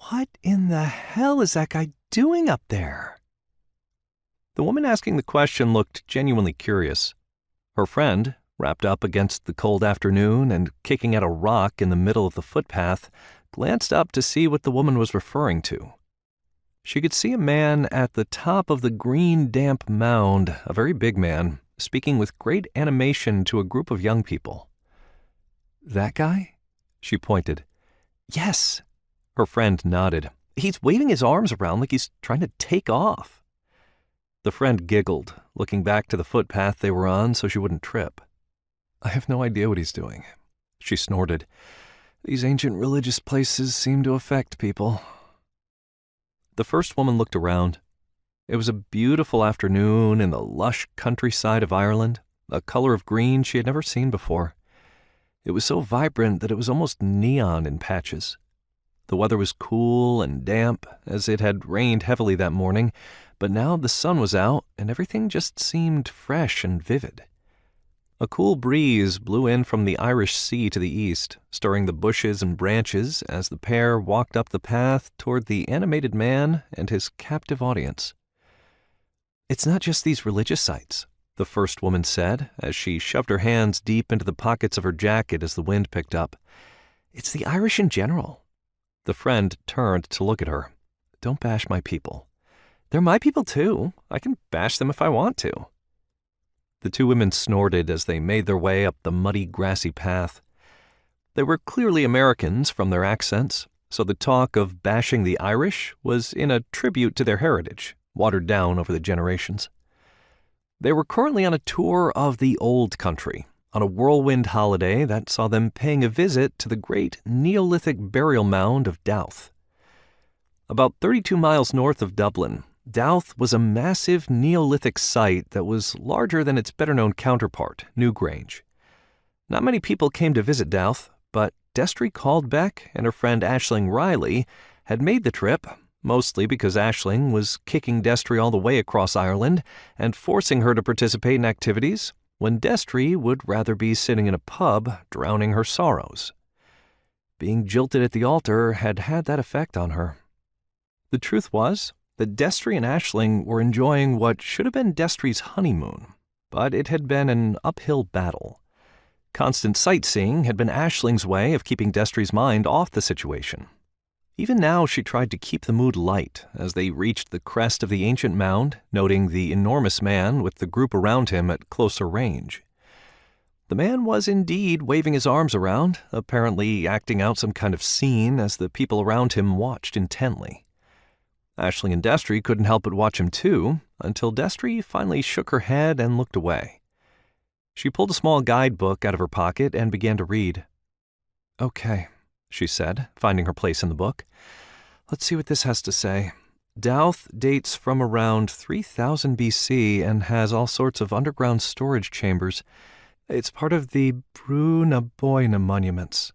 What in the hell is that guy doing up there? The woman asking the question looked genuinely curious. Her friend, wrapped up against the cold afternoon and kicking at a rock in the middle of the footpath, glanced up to see what the woman was referring to. She could see a man at the top of the green, damp mound, a very big man, speaking with great animation to a group of young people. "That guy?" She pointed. "Yes." Her friend nodded. "He's waving his arms around like he's trying to take off." The friend giggled, looking back to the footpath they were on so she wouldn't trip. "I have no idea what he's doing," she snorted. "These ancient religious places seem to affect people." The first woman looked around. It was a beautiful afternoon in the lush countryside of Ireland, a color of green she had never seen before. It was so vibrant that it was almost neon in patches. The weather was cool and damp, as it had rained heavily that morning, but now the sun was out and everything just seemed fresh and vivid. A cool breeze blew in from the Irish Sea to the east, stirring the bushes and branches as the pair walked up the path toward the animated man and his captive audience. "It's not just these religious sites," the first woman said, as she shoved her hands deep into the pockets of her jacket as the wind picked up. "It's the Irish in general." The friend turned to look at her. "Don't bash my people." "They're my people too. I can bash them if I want to." The two women snorted as they made their way up the muddy, grassy path. They were clearly Americans from their accents, so the talk of bashing the Irish was in a tribute to their heritage, watered down over the generations. They were currently on a tour of the old country, on a whirlwind holiday that saw them paying a visit to the great Neolithic burial mound of Dowth. About 32 miles north of Dublin, Dowth was a massive Neolithic site that was larger than its better-known counterpart, Newgrange. Not many people came to visit Dowth, but Destry Caldbeck and her friend Aisling Riley had made the trip, mostly because Aisling was kicking Destry all the way across Ireland and forcing her to participate in activities when Destry would rather be sitting in a pub drowning her sorrows. Being jilted at the altar had had that effect on her. The truth was that Destry and Aisling were enjoying what should have been Destry's honeymoon, but it had been an uphill battle. Constant sightseeing had been Aisling's way of keeping Destry's mind off the situation. Even now she tried to keep the mood light as they reached the crest of the ancient mound, noting the enormous man with the group around him at closer range. The man was indeed waving his arms around, apparently acting out some kind of scene as the people around him watched intently. Aisling and Destry couldn't help but watch him too, until Destry finally shook her head and looked away. She pulled a small guidebook out of her pocket and began to read. "Okay," she said, finding her place in the book. "Let's see what this has to say. Dowth dates from around 3000 BC and has all sorts of underground storage chambers. It's part of the Brú na Bóinne monuments.